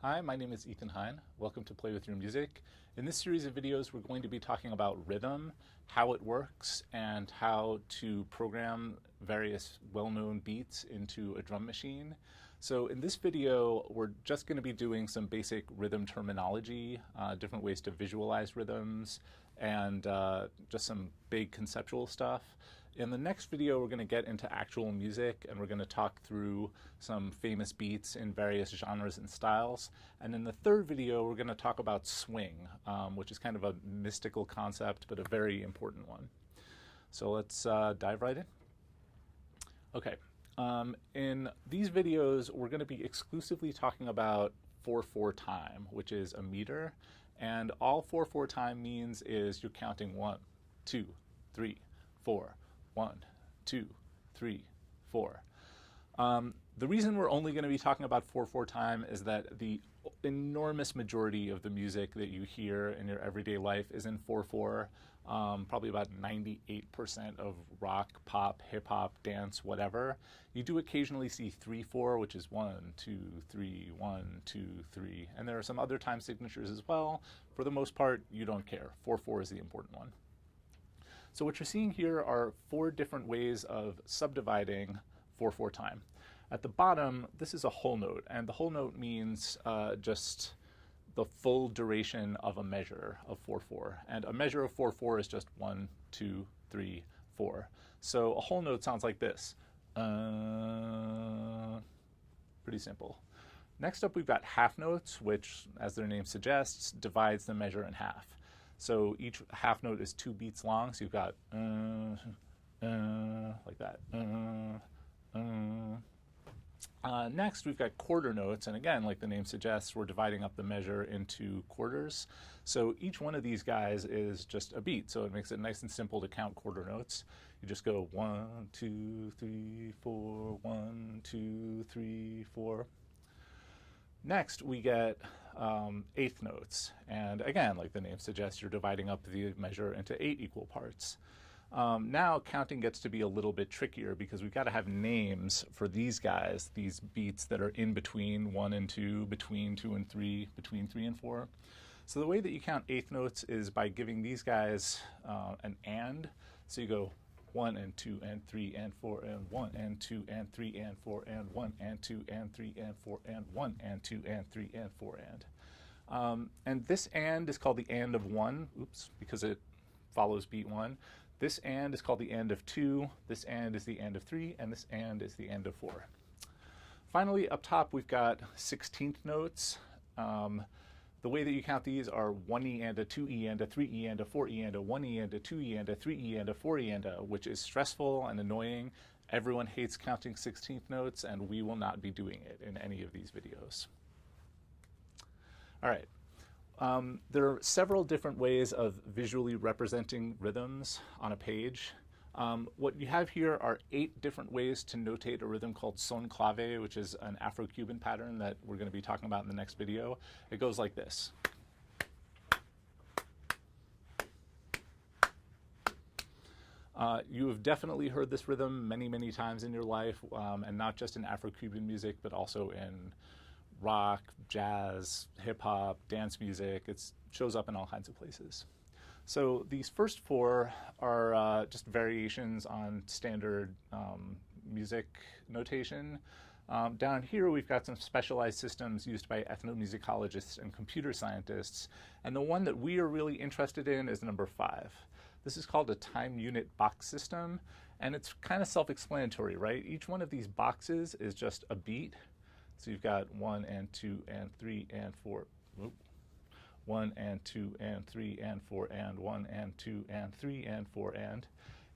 Hi, my name is Ethan Hine. Welcome to Play With Your Music. In this series of videos, we're going to be talking about rhythm, how it works, and how to program various well-known beats into a drum machine. So in this video, we're just going to be doing some basic rhythm terminology, different ways to visualize rhythms, and just some big conceptual stuff. In the next video, we're going to get into actual music, and we're going to talk through some famous beats in various genres and styles. And in the third video, we're going to talk about swing, which is kind of a mystical concept, but a very important one. So let's dive right in. Okay. In these videos, we're going to be exclusively talking about 4/4 time, which is a meter. And all 4/4 time means is you're counting 1, 2, 3, 4. 1, 2, 3, 4. The reason we're only going to be talking about 4/4 time is that the enormous majority of the music that you hear in your everyday life is in 4/4. Probably about 98% of rock, pop, hip hop, dance, whatever. You do occasionally see 3/4, which is 1, 2, 3, 1, 2, 3. And there are some other time signatures as well. For the most part, you don't care. 4/4 is the important one. So what you're seeing here are 4 different ways of subdividing 4/4 time. At the bottom, this is a whole note, and the whole note means just the full duration of a measure of 4/4. And a measure of 4/4 is just 1, 2, 3, 4. So a whole note sounds like this. Pretty simple. Next up, we've got half notes, which, as their name suggests, divides the measure in half. So each half note is 2 beats long, so you've got like that. Next, we've got quarter notes, and again, like the name suggests, we're dividing up the measure into quarters. So each one of these guys is just a beat, so it makes it nice and simple to count quarter notes. You just go 1, 2, 3, 4, 1, 2, 3, 4. Next, we get eighth notes. And again, like the name suggests, you're dividing up the measure into 8 equal parts. Now, counting gets to be a little bit trickier because we've got to have names for these guys, these beats that are in between 1 and 2, between 2 and 3, between 3 and 4. So the way that you count eighth notes is by giving these guys an and. So you go 1 and 2 and 3 and 4 and 1 and 2 and 3 and 4 and 1 and 2 and 3 and 4 and 1 and 2 and 3 and 4 and this and is called the and of 1, because it follows beat 1. This and is called the and of 2, this and is the and of 3, and this and is the and of 4. Finally, up top we've got 16th notes. The way that you count these are 1E and a 2E and a 3E and a 4E and a 1E and a 2E and a 3E and a 4E and a, which is stressful and annoying. Everyone hates counting 16th notes, and we will not be doing it in any of these videos. All right. There are several different ways of visually representing rhythms on a page. What you have here are 8 different ways to notate a rhythm called son clave, which is an Afro-Cuban pattern that we're going to be talking about in the next video. It goes like this. You have definitely heard this rhythm many, many times in your life, and not just in Afro-Cuban music, but also in rock, jazz, hip-hop, dance music. It shows up in all kinds of places. So these first 4 are just variations on standard music notation. Down here we've got some specialized systems used by ethnomusicologists and computer scientists, and the one that we are really interested in is number 5. This is called a time unit box system, and it's kind of self-explanatory, right? Each one of these boxes is just a beat. So you've got 1 and 2 and 3 and 4. 1 and 2 and 3 and 4 and 1 and 2 and 3 and 4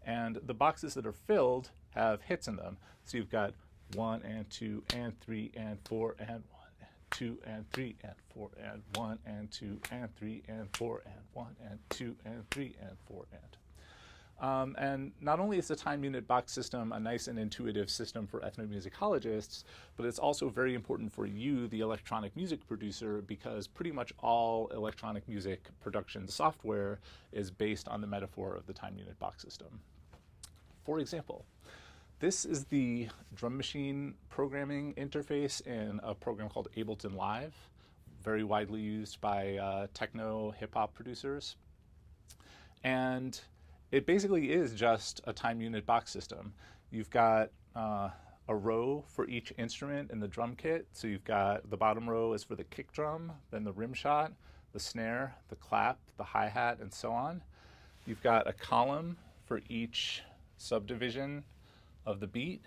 and the boxes that are filled have hits in them. So you've got 1 and 2 and 3 and 4 and 1 and 2 and 3 and 4 and 1 and 2 and 3 and 4 and 1 and 2 and 3 and 4 and not only is the time unit box system a nice and intuitive system for ethnomusicologists, but it's also very important for you, the electronic music producer, because pretty much all electronic music production software is based on the metaphor of the time unit box system. For example, This is the drum machine programming interface in a program called Ableton Live. very widely used by techno hip-hop producers. And it basically is just a time unit box system. You've got a row for each instrument in the drum kit. So you've got the bottom row is for the kick drum, then the rim shot, the snare, the clap, the hi-hat, and so on. You've got a column for each subdivision of the beat,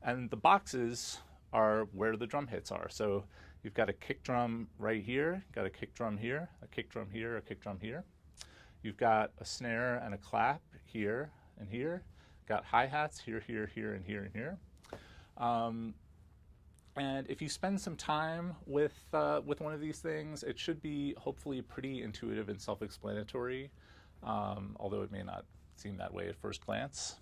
and the boxes are where the drum hits are. So you've got a kick drum right here, got a kick drum here, a kick drum here, a kick drum here. You've got a snare and a clap here and here. Got hi-hats here, here, here, and here, and here. And if you spend some time with one of these things, it should be hopefully pretty intuitive and self-explanatory, although it may not seem that way at first glance.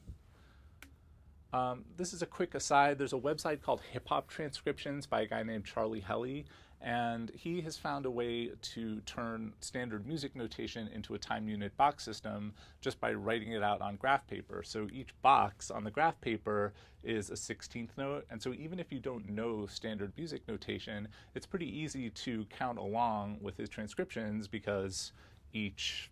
This is a quick aside. There's a website called Hip Hop Transcriptions by a guy named Charlie Helly, and he has found a way to turn standard music notation into a time unit box system just by writing it out on graph paper. So each box on the graph paper is a 16th note, and so even if you don't know standard music notation, it's pretty easy to count along with his transcriptions because each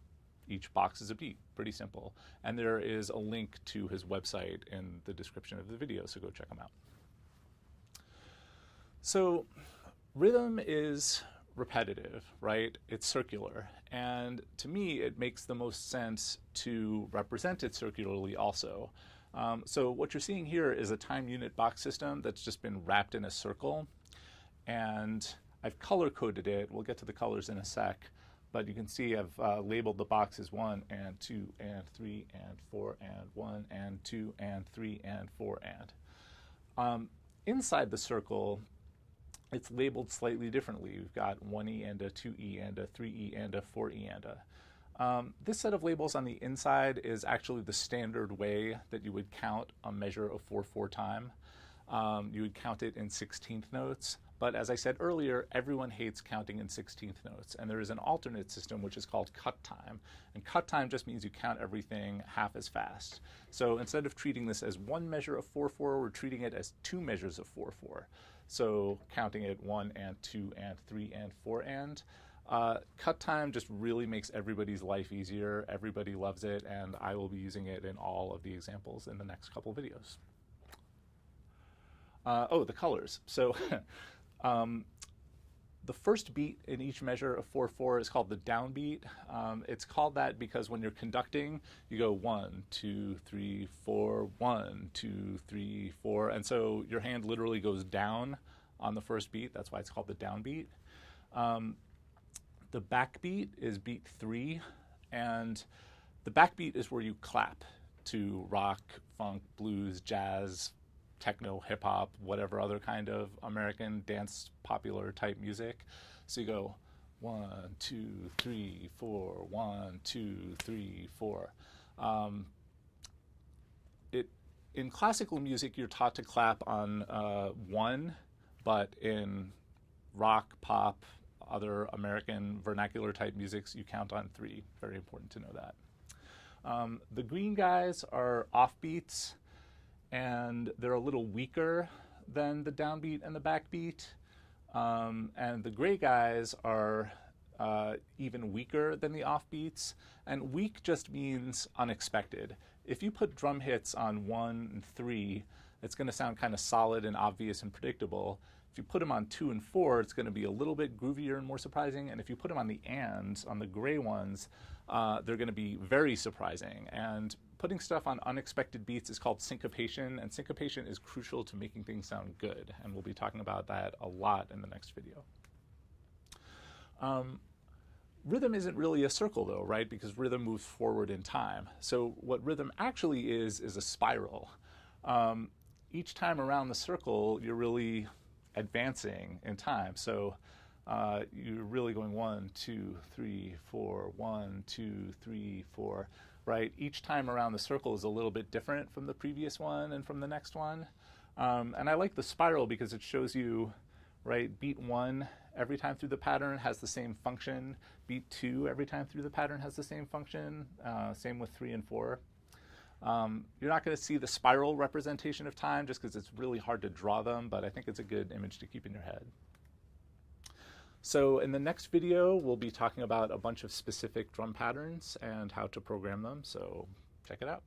box is a beat. Pretty simple. And there is a link to his website in the description of the video, so go check him out. So rhythm is repetitive, right? It's circular. And to me, it makes the most sense to represent it circularly also. So what you're seeing here is a time unit box system that's just been wrapped in a circle. And I've color-coded it. We'll get to the colors in a sec. But you can see I've labeled the boxes 1 and 2 and 3 and 4 and 1 and 2 and 3 and 4 and. Inside the circle, it's labeled slightly differently. We've got 1E and a 2E and a 3E and a 4E and a. This set of labels on the inside is actually the standard way that you would count a measure of 4/4 time. You would count it in 16th notes. But as I said earlier, everyone hates counting in 16th notes. And there is an alternate system which is called cut time. And cut time just means you count everything half as fast. So instead of treating this as one measure of 4/4, we're treating it as two measures of 4/4. So counting it 1 and 2 and 3 and 4 and. Cut time just really makes everybody's life easier. Everybody loves it, and I will be using it in all of the examples in the next couple videos. The colors. So the first beat in each measure of 4/4 is called the downbeat. It's called that because when you're conducting, you go 1, 2, 3, 4, 1, 2, 3, 4, and so your hand literally goes down on the first beat. That's why it's called the downbeat. The backbeat is beat 3, and the backbeat is where you clap to rock, funk, blues, jazz, techno, hip-hop, whatever other kind of American dance popular type music. So you go 1, 2, 3, 4, 1, 2, 3, 4. In classical music, you're taught to clap on 1, but in rock, pop, other American vernacular type musics, you count on 3. Very important to know that. The green guys are offbeats, and they're a little weaker than the downbeat and the backbeat. And the gray guys are even weaker than the offbeats. And weak just means unexpected. If you put drum hits on 1 and 3, it's going to sound kind of solid and obvious and predictable. If you put them on 2 and 4, it's going to be a little bit groovier and more surprising. And if you put them on the ands, on the gray ones, they're going to be very surprising. And putting stuff on unexpected beats is called syncopation, and syncopation is crucial to making things sound good. And we'll be talking about that a lot in the next video. Rhythm isn't really a circle though, right? Because rhythm moves forward in time. So what rhythm actually is a spiral. Each time around the circle, you're really advancing in time. So you're really going 1, 2, 3, 4, 1, 2, 3, 4, right? Each time around the circle is a little bit different from the previous one and from the next one. And I like the spiral because it shows you, right, beat 1 every time through the pattern has the same function. Beat 2 every time through the pattern has the same function. Same with 3 and 4. You're not going to see the spiral representation of time just because it's really hard to draw them, but I think it's a good image to keep in your head. So in the next video, we'll be talking about a bunch of specific drum patterns and how to program them. So check it out.